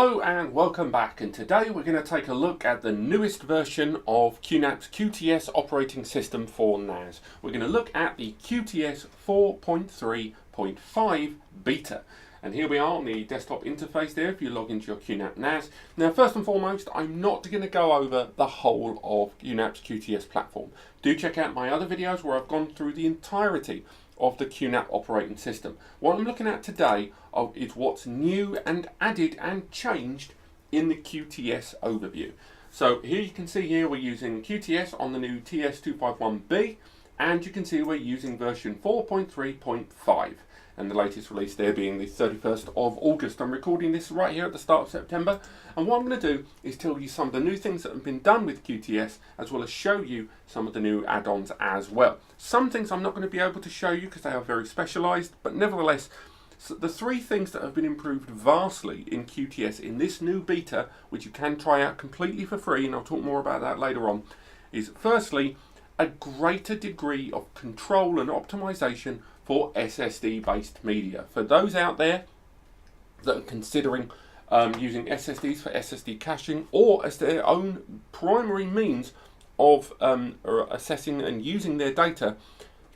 Hello and welcome back, and today we're going to take a look at the newest version of QNAP's QTS operating system for NAS. We're going to look at the QTS 4.3.5 beta. And here we are on the desktop interface there if you log into your QNAP NAS. Now first and foremost, I'm not going to go over the whole of QNAP's QTS platform. Do check out my other videos where I've gone through the entirety of the QNAP operating system. What I'm looking at today is what's new and added and changed in the QTS overview. So here you can see here we're using QTS on the new TS251B, and you can see we're using version 4.3.5, and the latest release there being the 31st of August. I'm recording this right here at the start of September, and what I'm going to do is tell you some of the new things that have been done with QTS, as well as show you some of the new add-ons as well. Some things I'm not going to be able to show you because they are very specialised, but nevertheless, so the three things that have been improved vastly in QTS in this new beta, which you can try out completely for free, and I'll talk more about that later on, is firstly, a greater degree of control and optimization for SSD based media. For those out there that are considering using SSDs for SSD caching or as their own primary means of assessing and using their data,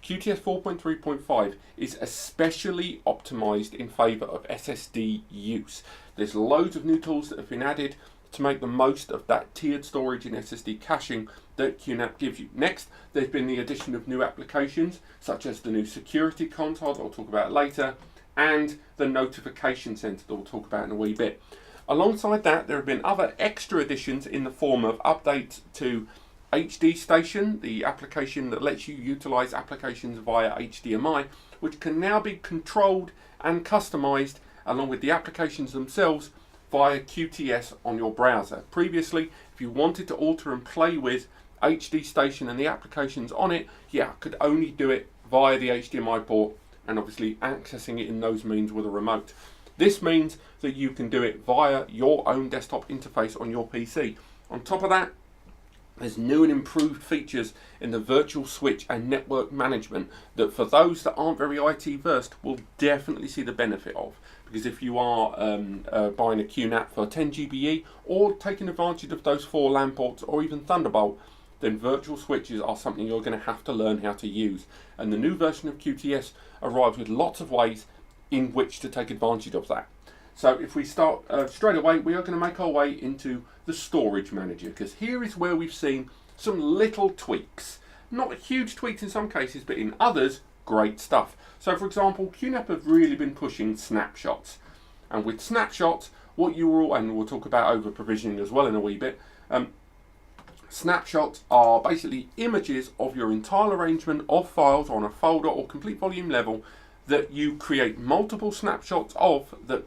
QTS 4.3.5 is especially optimized in favor of SSD use. There's loads of new tools that have been added to make the most of that tiered storage and SSD caching that QNAP gives you. Next, there's been the addition of new applications such as the new security console that I'll talk about later, and the notification center that we'll talk about in a wee bit. Alongside that, there have been other extra additions in the form of updates to HD Station, the application that lets you utilize applications via HDMI, which can now be controlled and customized along with the applications themselves via QTS on your browser. Previously, if you wanted to alter and play with HD Station and the applications on it, could only do it via the HDMI port and obviously accessing it in those means with a remote. This means that you can do it via your own desktop interface on your PC. On top of that, there's new and improved features in the virtual switch and network management that for those that aren't very IT versed will definitely see the benefit of. Because if you are buying a QNAP for 10 GBE or taking advantage of those 4 LAN ports or even Thunderbolt, then virtual switches are something you're going to have to learn how to use. And the new version of QTS arrives with lots of ways in which to take advantage of that. So if we start straight away, we are going to make our way into the storage manager, because here is where we've seen some little tweaks. Not huge tweaks in some cases, but in others, great stuff. So for example, QNAP have really been pushing snapshots. And with snapshots, what you will, and we'll talk about over provisioning as well in a wee bit, snapshots are basically images of your entire arrangement of files on a folder or complete volume level that you create multiple snapshots of that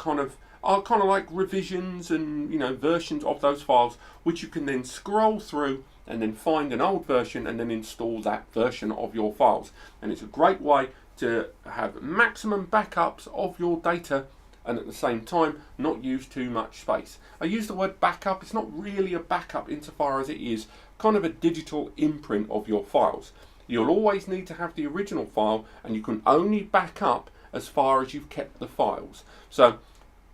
are kind of like revisions and versions of those files, which you can then scroll through and then find an old version and then install that version of your files. And it's a great way to have maximum backups of your data and at the same time not use too much space. I use the word backup. It's not really a backup insofar as it is kind of a digital imprint of your files. You'll always need to have the original file, and you can only back up as far as you've kept the files. So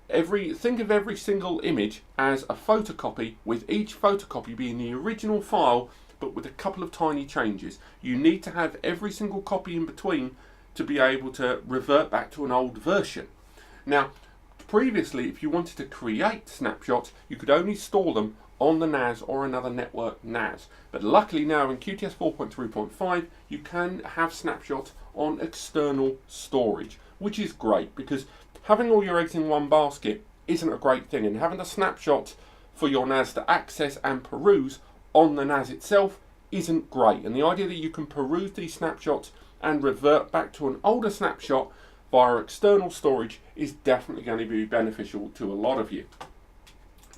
think of every single image as a photocopy, with each photocopy being the original file but with a couple of tiny changes. You need to have every single copy in between to be able to revert back to an old version. Now, previously, if you wanted to create snapshots, you could only store them on the NAS or another network NAS. But luckily now in QTS 4.3.5, you can have snapshots on external storage, which is great because having all your eggs in one basket isn't a great thing, and having a snapshot for your NAS to access and peruse on the NAS itself isn't great. And the idea that you can peruse these snapshots and revert back to an older snapshot via external storage is definitely going to be beneficial to a lot of you.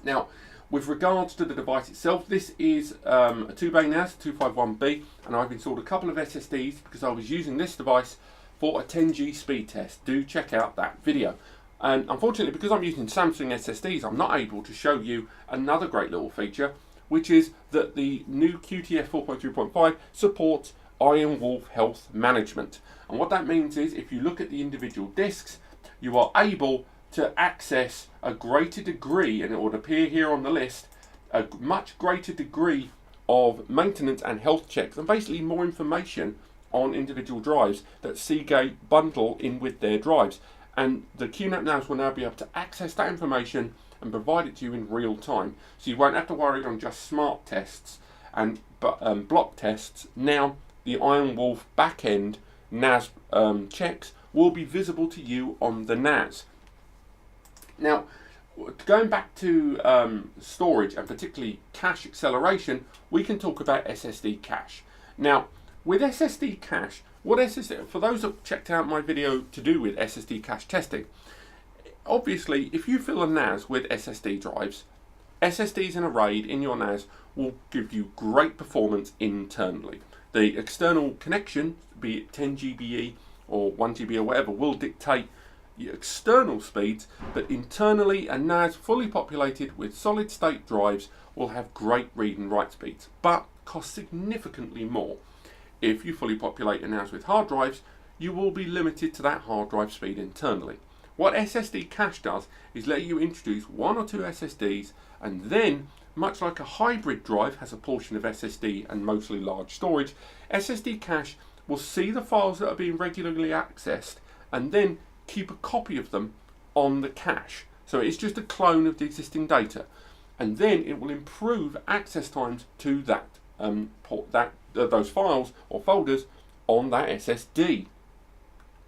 Now, with regards to the device itself, this is a 2-bay NAS, 251B, and I've installed a couple of SSDs because I was using this device for a 10G speed test. Do check out that video. And unfortunately, because I'm using Samsung SSDs, I'm not able to show you another great little feature, which is that the new QTS 4.3.5 supports Iron Wolf Health Management. And what that means is if you look at the individual disks, you are able to access a greater degree, and it would appear here on the list, a much greater degree of maintenance and health checks, and basically more information on individual drives that Seagate bundle in with their drives. And the QNAP NAS will now be able to access that information and provide it to you in real time. So you won't have to worry on just smart tests and block tests. Now the Iron Wolf backend NAS checks will be visible to you on the NAS. Now, going back to storage and particularly cache acceleration, we can talk about SSD cache. Now, with SSD cache, for those that checked out my video to do with SSD cache testing, obviously, if you fill a NAS with SSD drives, SSDs in a RAID in your NAS will give you great performance internally. The external connection, be it 10 GBE or 1 GB or whatever, will dictate the external speeds, but internally a NAS fully populated with solid state drives will have great read and write speeds, but cost significantly more. If you fully populate a NAS with hard drives, you will be limited to that hard drive speed internally. What SSD cache does is let you introduce 1 or 2 SSDs, and then, much like a hybrid drive has a portion of SSD and mostly large storage, SSD cache will see the files that are being regularly accessed and then keep a copy of them on the cache. So it's just a clone of the existing data, and then it will improve access times to that those files or folders on that SSD.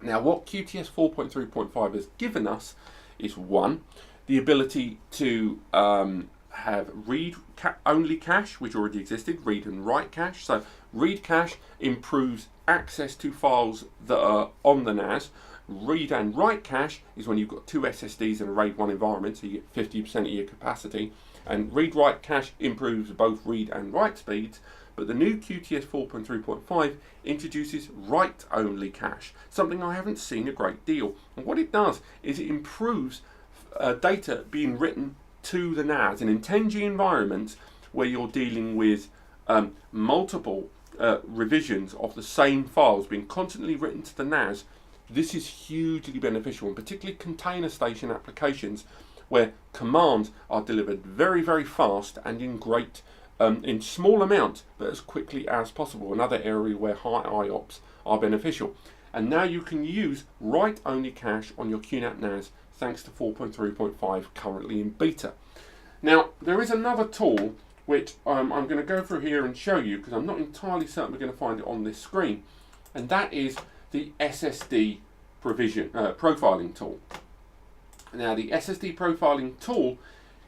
Now, what QTS 4.3.5 has given us is 1, the ability to have read-only cache, which already existed, read and write cache. So read cache improves access to files that are on the NAS. Read and write cache is when you've got 2 SSDs in a RAID 1 environment, so you get 50% of your capacity. And read-write cache improves both read and write speeds. But the new QTS 4.3.5 introduces write-only cache, something I haven't seen a great deal. And what it does is it improves data being written to the NAS. And in 10G environments where you're dealing with multiple revisions of the same files being constantly written to the NAS, this is hugely beneficial, and particularly container station applications where commands are delivered very, very fast and in great in small amounts, but as quickly as possible. Another area where high IOPS are beneficial. And now you can use write-only cache on your QNAP NAS thanks to 4.3.5 currently in beta. Now, there is another tool which I'm going to go through here and show you, because I'm not entirely certain we're going to find it on this screen, and that is the SSD profiling tool. Now, the SSD profiling tool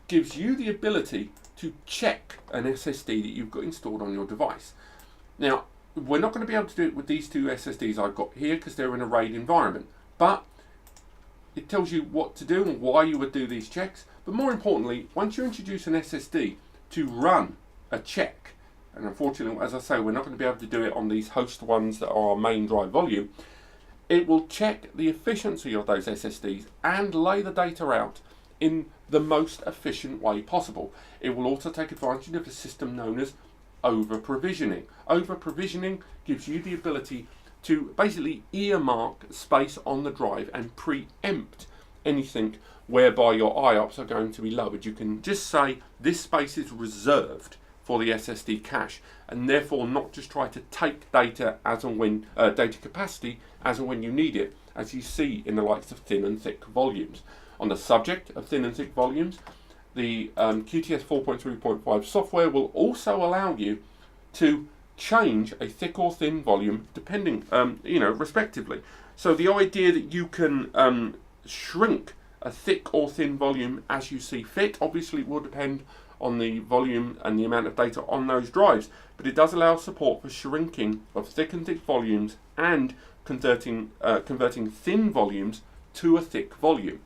gives you the ability to check an SSD that you've got installed on your device. Now, we're not going to be able to do it with these 2 SSDs I've got here because they're in a RAID environment, but it tells you what to do and why you would do these checks. But more importantly, once you introduce an SSD to run a check, and unfortunately, as I say, we're not going to be able to do it on these host ones that are our main drive volume, it will check the efficiency of those SSDs and lay the data out in the most efficient way possible. It will also take advantage of a system known as over-provisioning. Over-provisioning gives you the ability to basically earmark space on the drive and preempt anything whereby your IOPS are going to be lowered. You can just say this space is reserved for the SSD cache, and therefore not just try to take data as and when data capacity as and when you need it, as you see in the likes of thin and thick volumes. On the subject of thin and thick volumes, the QTS 4.3.5 software will also allow you to change a thick or thin volume depending, respectively. So the idea that you can shrink a thick or thin volume as you see fit, obviously it will depend on the volume and the amount of data on those drives, but it does allow support for shrinking of thick and thick volumes and converting thin volumes to a thick volume.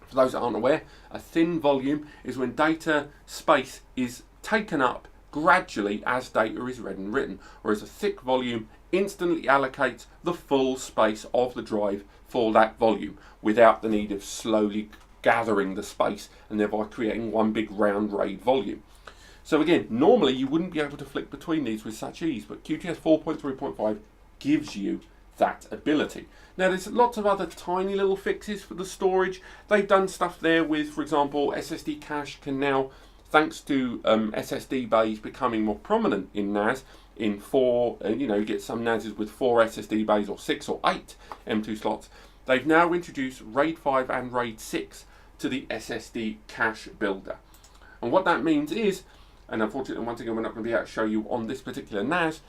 For those that aren't aware, a thin volume is when data space is taken up gradually as data is read and written, whereas a thick volume instantly allocates the full space of the drive for that volume without the need of slowly gathering the space and thereby creating one big round RAID volume. So again, normally you wouldn't be able to flick between these with such ease, but QTS 4.3.5 gives you that ability. Now there's lots of other tiny little fixes for the storage. They've done stuff there with, for example, SSD Cache can now, thanks to SSD bays becoming more prominent in NAS, in you get some NASs with 4 SSD bays or 6 or 8 M2 slots. They've now introduced RAID 5 and RAID 6 to the SSD Cache builder. And what that means is, and unfortunately once again we're not going to be able to show you on this particular NAS,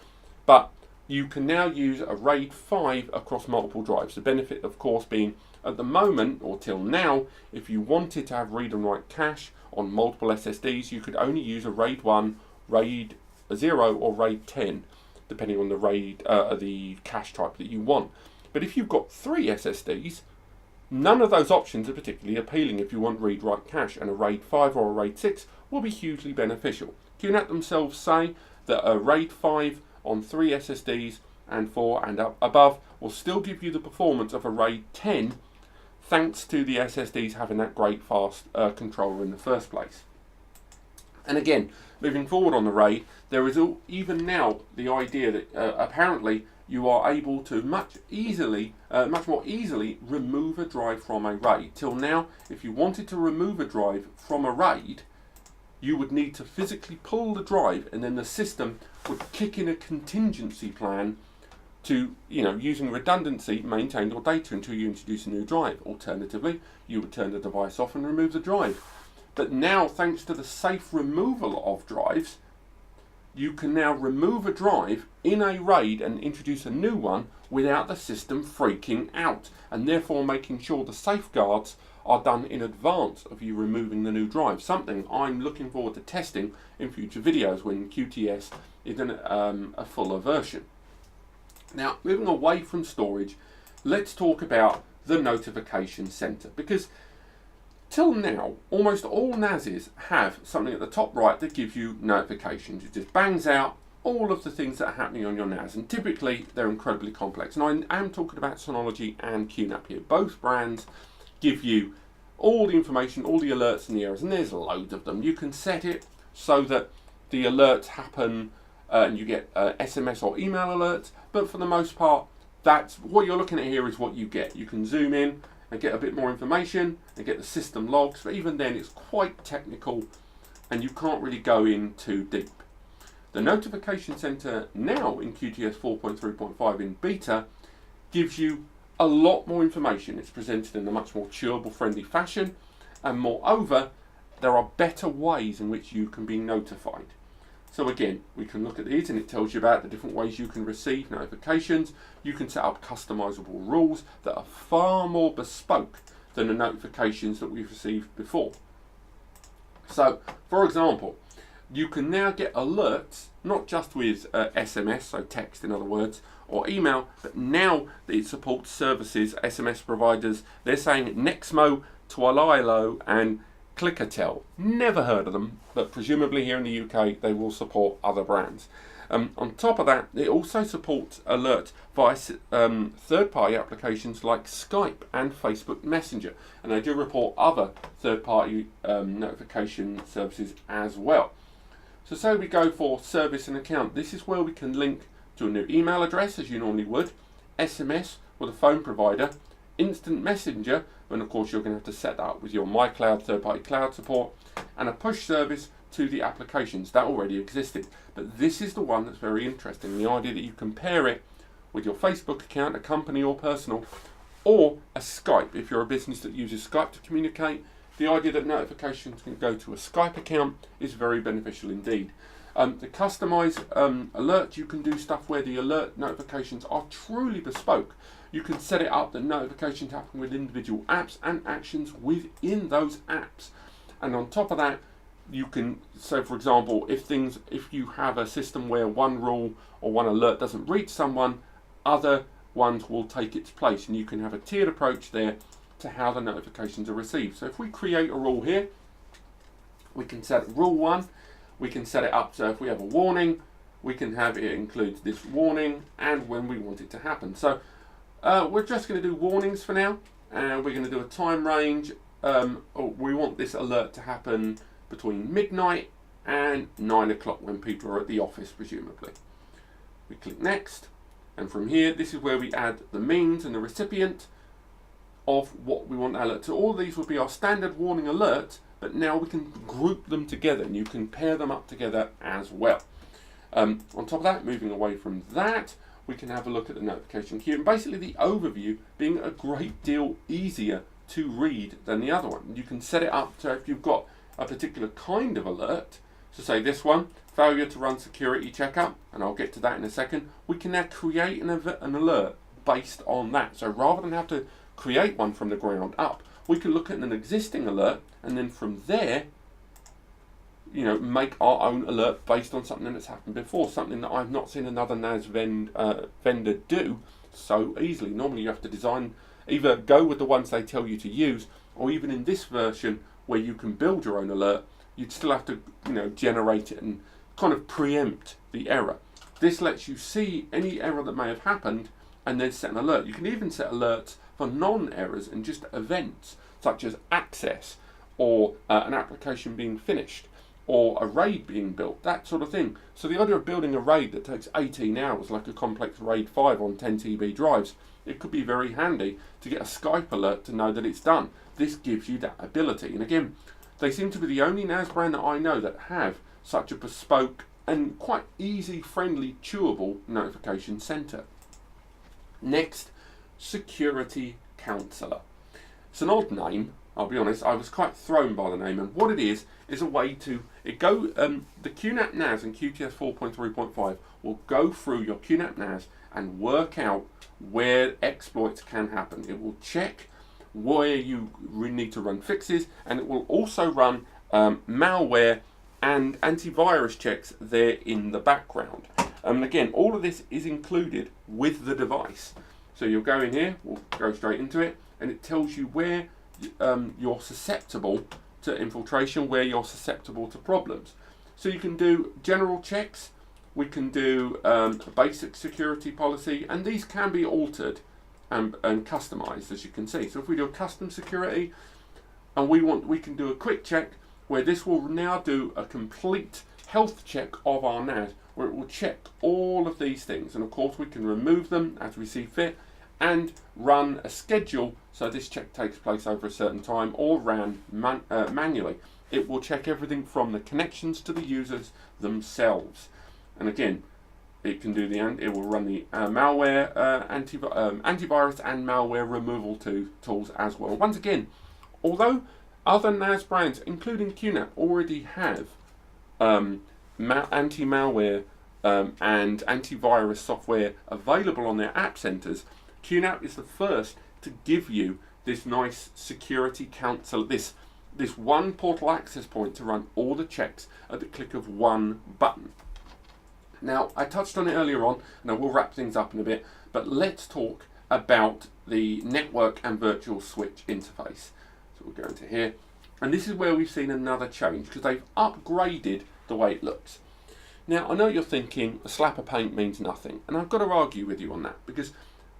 but you can now use a RAID 5 across multiple drives. The benefit of course being, at the moment, or till now, if you wanted to have read and write cache on multiple SSDs, you could only use a RAID 1, RAID 0 or RAID 10, depending on the the cache type that you want. But if you've got 3 SSDs, none of those options are particularly appealing if you want read-write cache, and a RAID 5 or a RAID 6 will be hugely beneficial. QNAP themselves say that a RAID 5 on 3 SSDs and 4 and above will still give you the performance of a RAID 10, thanks to the SSDs having that great fast controller in the first place. And again, moving forward on the RAID, there is even now the idea that apparently you are able to much more easily remove a drive from a RAID. Till now, if you wanted to remove a drive from a RAID, you would need to physically pull the drive, and then the system would kick in a contingency plan to, using redundancy, maintain your data until you introduce a new drive. Alternatively, you would turn the device off and remove the drive. But now, thanks to the safe removal of drives, you can now remove a drive in a RAID and introduce a new one without the system freaking out, and therefore making sure the safeguards are done in advance of you removing the new drive. Something I'm looking forward to testing in future videos when QTS is in a fuller version. Now, moving away from storage, let's talk about the notification center, because till now, almost all NASs have something at the top right that gives you notifications. It just bangs out all of the things that are happening on your NAS, and typically they're incredibly complex. And I am talking about Synology and QNAP here. Both brands give you all the information, all the alerts and the errors, and there's loads of them. You can set it so that the alerts happen and you get SMS or email alerts, but for the most part, that's what you're looking at here is what you get. You can zoom in and get a bit more information and get the system logs, but even then it's quite technical and you can't really go in too deep. The notification center now in QTS 4.3.5 in beta gives you a lot more information. It's presented in a much more chewable friendly fashion, and moreover there are better ways in which you can be notified. So again, we can look at these and it tells you about the different ways you can receive notifications. You can set up customizable rules that are far more bespoke than the notifications that we've received before. So for example, you can now get alerts not just with SMS, so text in other words, or email, but now that it supports services, SMS providers. They're saying Nexmo, Twilio and Clickatel. Never heard of them, but presumably here in the UK they will support other brands. On top of that, it also supports alerts via third-party applications like Skype and Facebook Messenger, and they do report other third-party notification services as well. So say we go for service and account. This is where we can link to a new email address as you normally would, SMS with a phone provider, instant messenger, when of course you're going to have to set that up with your MyCloud third-party cloud support, and a push service to the applications that already existed. But this is the one that's very interesting, the idea that you can pair it with your Facebook account, a company or personal, or a Skype. If you're a business that uses Skype to communicate, the idea that notifications can go to a Skype account is very beneficial indeed. The customized alert, you can do stuff where the alert notifications are truly bespoke. You can set it up that notifications happen with individual apps and actions within those apps. And on top of that, you can, so for example, if you have a system where one rule or one alert doesn't reach someone, other ones will take its place, and you can have a tiered approach there to how the notifications are received. So if we create a rule here, we can set rule 1, we can set it up so if we have a warning, we can have it include this warning and when we want it to happen. So we're just going to do warnings for now, and we're going to do a time range. We want this alert to happen between midnight and 9 o'clock when people are at the office, presumably. We click next, And from here, this is where we add the means and the recipient of what we want to alert. So all of these would be our standard warning alert, but now we can group them together and you can pair them up together as well. On top of that, moving away from that, we can have a look at the notification queue, and basically the overview being a great deal easier to read than the other one. You can set it up so if you've got a particular kind of alert, so say this one, failure to run security checkup, and I'll get to that in a second, we can now create an alert based on that. So rather than have to create one from the ground up, we can look at an existing alert and then from there, make our own alert based on something that's happened before, something that I've not seen another NAS vendor do so easily. Normally you have to either go with the ones they tell you to use, or even in this version where you can build your own alert, you'd still have to generate it and kind of preempt the error. This lets you see any error that may have happened and then set an alert. You can even set alerts for non-errors and just events such as access or an application being finished or a RAID being built, that sort of thing. So the idea of building a RAID that takes 18 hours, like a complex RAID 5 on 10 TB drives, it could be very handy to get a Skype alert to know that it's done. This gives you that ability. And again, they seem to be the only NAS brand that I know that have such a bespoke and quite easy, friendly, chewable notification center. Next, Security Counselor. It's an odd name, I'll be honest. I was quite thrown by the name, and what it is a way to the QNAP NAS and QTS 4.3.5 will go through your QNAP NAS and work out where exploits can happen. It will check where you need to run fixes, and it will also run malware and antivirus checks there in the background. And again, all of this is included with the device. So you'll go in here, we'll go straight into it, and it tells you where you're susceptible to infiltration, where you're susceptible to problems. So you can do general checks, we can do a basic security policy, and these can be altered and customized, as you can see. So if we do a custom security, and we can do a quick check where this will now do a complete health check of our NAS, where it will check all of these things, and of course we can remove them as we see fit and run a schedule so this check takes place over a certain time, or ran manually. It will check everything from the connections to the users themselves, and again it can do it will run the malware antivirus and malware removal tools as well. Once again, although other NAS brands, including QNAP, already have anti-malware and antivirus software available on their app centers, QNAP is the first to give you this nice security counsel, this one portal access point to run all the checks at the click of one button. Now, I touched on it earlier on, and I will wrap things up in a bit, but let's talk about the network and virtual switch interface. So we'll go into here, and this is where we've seen another change, because they've upgraded the way it looks. Now, I know you're thinking a slap of paint means nothing, and I've got to argue with you on that, because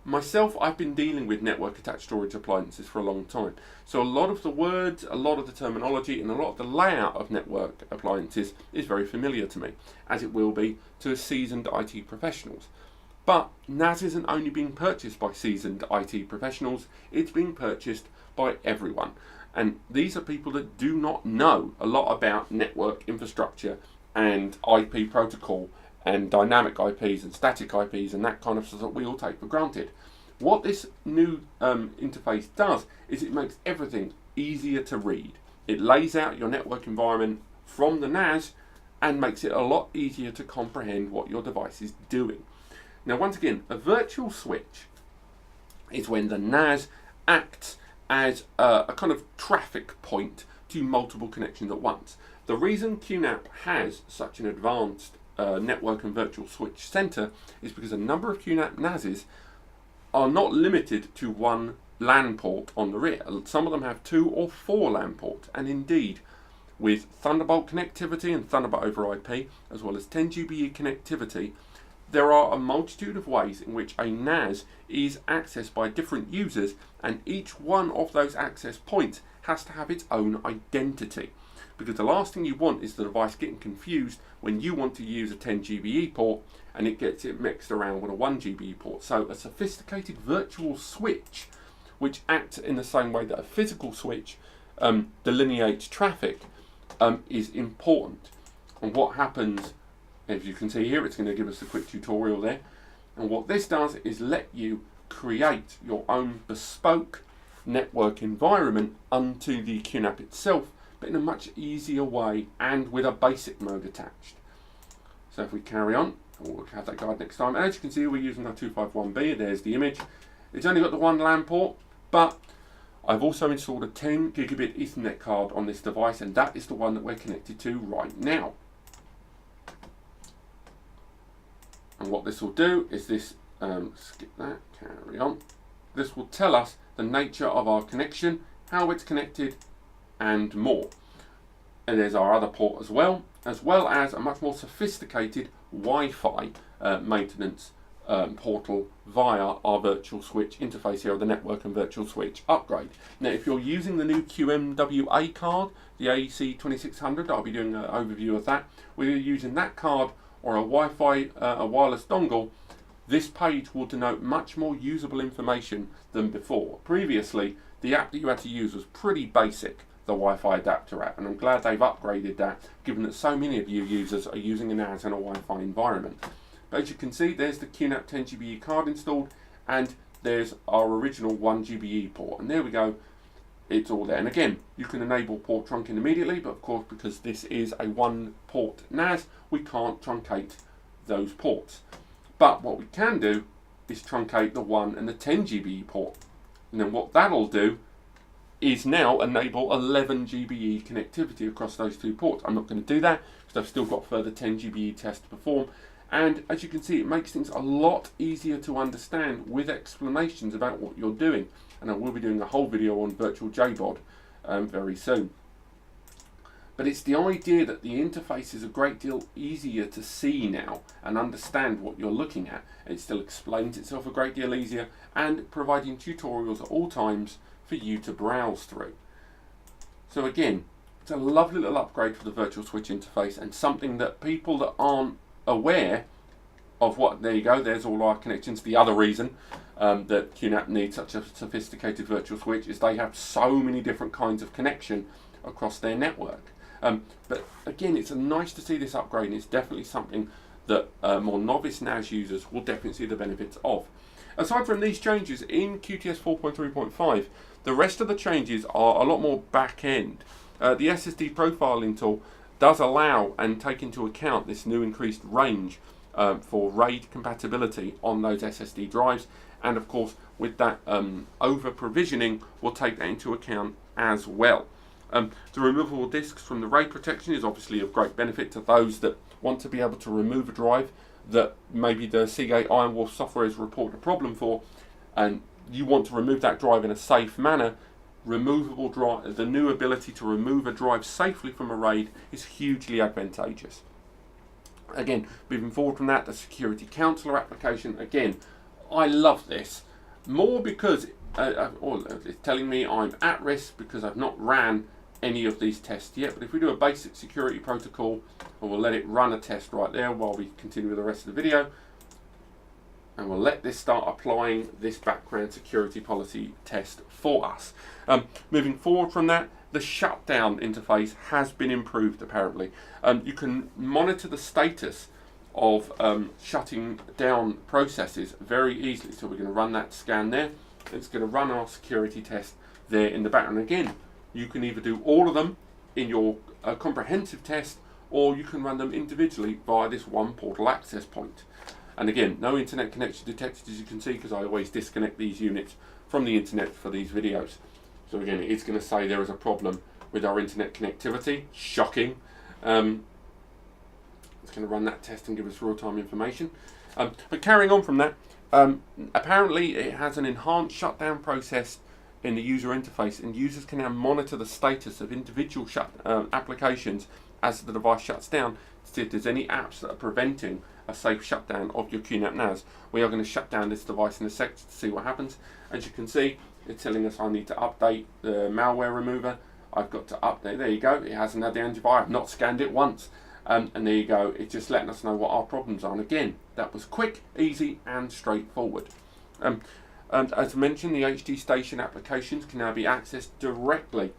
myself, I've been dealing with network attached storage appliances for a long time. So a lot of the words, a lot of the terminology, and a lot of the layout of network appliances is very familiar to me, as it will be to seasoned IT professionals. But NAS isn't only being purchased by seasoned IT professionals, it's being purchased by everyone. And these are people that do not know a lot about network infrastructure and IP protocol and dynamic IPs and static IPs and that kind of stuff that we all take for granted. What this new interface does is it makes everything easier to read. It lays out your network environment from the NAS and makes it a lot easier to comprehend what your device is doing. Now, once again, a virtual switch is when the NAS acts as a kind of traffic point to multiple connections at once. The reason QNAP has such an advanced network and virtual switch center is because a number of QNAP NASs are not limited to one LAN port on the rear. Some of them have 2 or 4 LAN ports, and indeed with Thunderbolt connectivity and Thunderbolt over IP, as well as 10 GBE connectivity, there are a multitude of ways in which a NAS is accessed by different users, and each one of those access points has to have its own identity. because the last thing you want is the device getting confused when you want to use a 10 GBE port and it gets it mixed around with a 1 GBE port. So a sophisticated virtual switch, which acts in the same way that a physical switch delineates traffic, is important. And what happens, as you can see here, it's going to give us a quick tutorial there. And what this does is let you create your own bespoke network environment unto the QNAP itself, but in a much easier way and with a basic mode attached. So if we carry on, we'll have that guide next time. And as you can see, we're using our 251B. There's the image. It's only got the one LAN port, but I've also installed a 10 gigabit Ethernet card on this device, and that is the one that we're connected to right now. And what this will do is this, skip that, carry on. This will tell us the nature of our connection, how it's connected, and more. And there's our other port as well as a much more sophisticated Wi-Fi maintenance portal via our virtual switch interface here of the network and virtual switch upgrade. Now, if you're using the new QMWA card, the AEC 2600, I'll be doing an overview of that. Whether you're using that card or a Wi-Fi, a wireless dongle, this page will denote much more usable information than before. Previously, the app that you had to use was pretty basic, the Wi-Fi adapter app, and I'm glad they've upgraded that, given that so many of you users are using a NAS in a Wi-Fi environment. But as you can see, there's the QNAP 10 GBE card installed, and there's our original 1 GBE port, and there we go, it's all there. And again, you can enable port trunking immediately, but of course, because this is a one port NAS, we can't truncate those ports. But what we can do is truncate the 1 and the 10 GBE port. And then what that'll do is now enable 11 GBE connectivity across those two ports. I'm not going to do that because I've still got further 10 GBE tests to perform. And as you can see, it makes things a lot easier to understand with explanations about what you're doing. And I will be doing a whole video on virtual JBOD very soon. But it's the idea that the interface is a great deal easier to see now and understand what you're looking at. It still explains itself a great deal easier and providing tutorials at all times for you to browse through. So again, it's a lovely little upgrade for the virtual switch interface, and something that people that aren't aware of what, there you go, there's all our connections. The other reason that QNAP needs such a sophisticated virtual switch is they have so many different kinds of connection across their network. But again, it's nice to see this upgrade, and it's definitely something that more novice NAS users will definitely see the benefits of. Aside from these changes in QTS 4.3.5, the rest of the changes are a lot more back-end. The SSD profiling tool does allow and take into account this new increased range for RAID compatibility on those SSD drives, and of course with that over-provisioning will take that into account as well. The removable disks from the RAID protection is obviously of great benefit to those that want to be able to remove a drive that maybe the Seagate Iron Wolf software has reported a problem for, and you want to remove that drive in a safe manner. Removable drive, the new ability to remove a drive safely from a RAID is hugely advantageous. Again, moving forward from that, the Security Counselor application, again, I love this, more because it's telling me I'm at risk because I've not ran any of these tests yet. But if we do a basic security protocol, and we'll let it run a test right there while we continue with the rest of the video, and we'll let this start applying this background security policy test for us. Moving forward from that, the shutdown interface has been improved apparently. You can monitor the status of shutting down processes very easily. So we're going to run that scan there. It's going to run our security test there in the background. Again, you can either do all of them in your comprehensive test, or you can run them individually via this one portal access point. And again, no internet connection detected, as you can see, because I always disconnect these units from the internet for these videos. So again, it's going to say there is a problem with our internet connectivity. Shocking. It's going to run that test and give us real-time information. But carrying on from that, apparently it has an enhanced shutdown process in the user interface, and users can now monitor the status of individual applications as the device shuts down to see if there's any apps that are preventing a safe shutdown of your QNAP NAS. We are going to shut down this device in a sec to see what happens. As you can see, it's telling us I need to update the malware remover. I've got to update. There you go. It hasn't had the antivirus. I've not scanned it once. And there you go. It's just letting us know what our problems are. And again, that was quick, easy, and straightforward. And as mentioned, the HD Station applications can now be accessed directly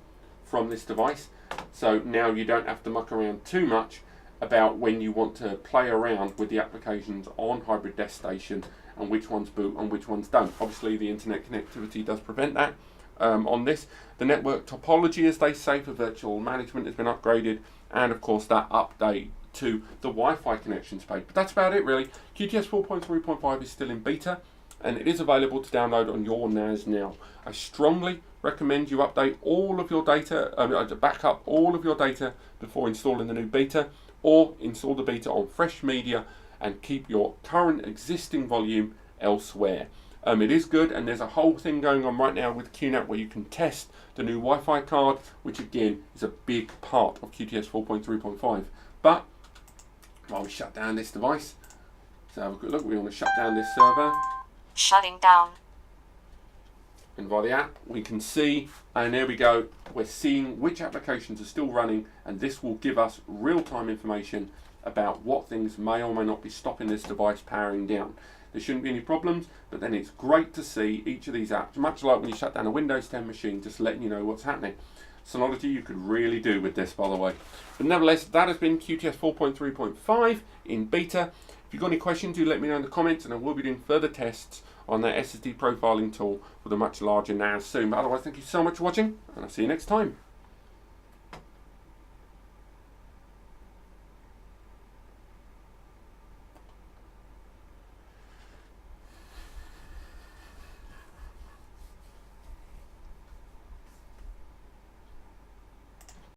from this device. So now you don't have to muck around too much about when you want to play around with the applications on Hybrid Desk Station and which ones boot and which ones don't. Obviously, the internet connectivity does prevent that on this. The network topology, as they say, for virtual management has been upgraded, and of course that update to the Wi-Fi connections page. But that's about it, really. QTS 4.3.5 is still in beta, and it is available to download on your NAS now. I strongly recommend you update all of your data, back up all of your data before installing the new beta, or install the beta on fresh media and keep your current existing volume elsewhere. It is good, and there's a whole thing going on right now with QNAP where you can test the new Wi-Fi card, which again is a big part of QTS 4.3.5. But while we shut down this device, so have a good look. We want to shut down this server. Shutting down. And by the app, we can see, and there we go, we're seeing which applications are still running, and this will give us real-time information about what things may or may not be stopping this device powering down. There shouldn't be any problems, but then it's great to see each of these apps, much like when you shut down a Windows 10 machine, just letting you know what's happening. Synology you could really do with this, by the way. But nevertheless, that has been QTS 4.3.5 in beta. If you've got any questions, do let me know in the comments, and I will be doing further tests on that SSD profiling tool with a much larger NAS soon. But otherwise, thank you so much for watching, and I'll see you next time.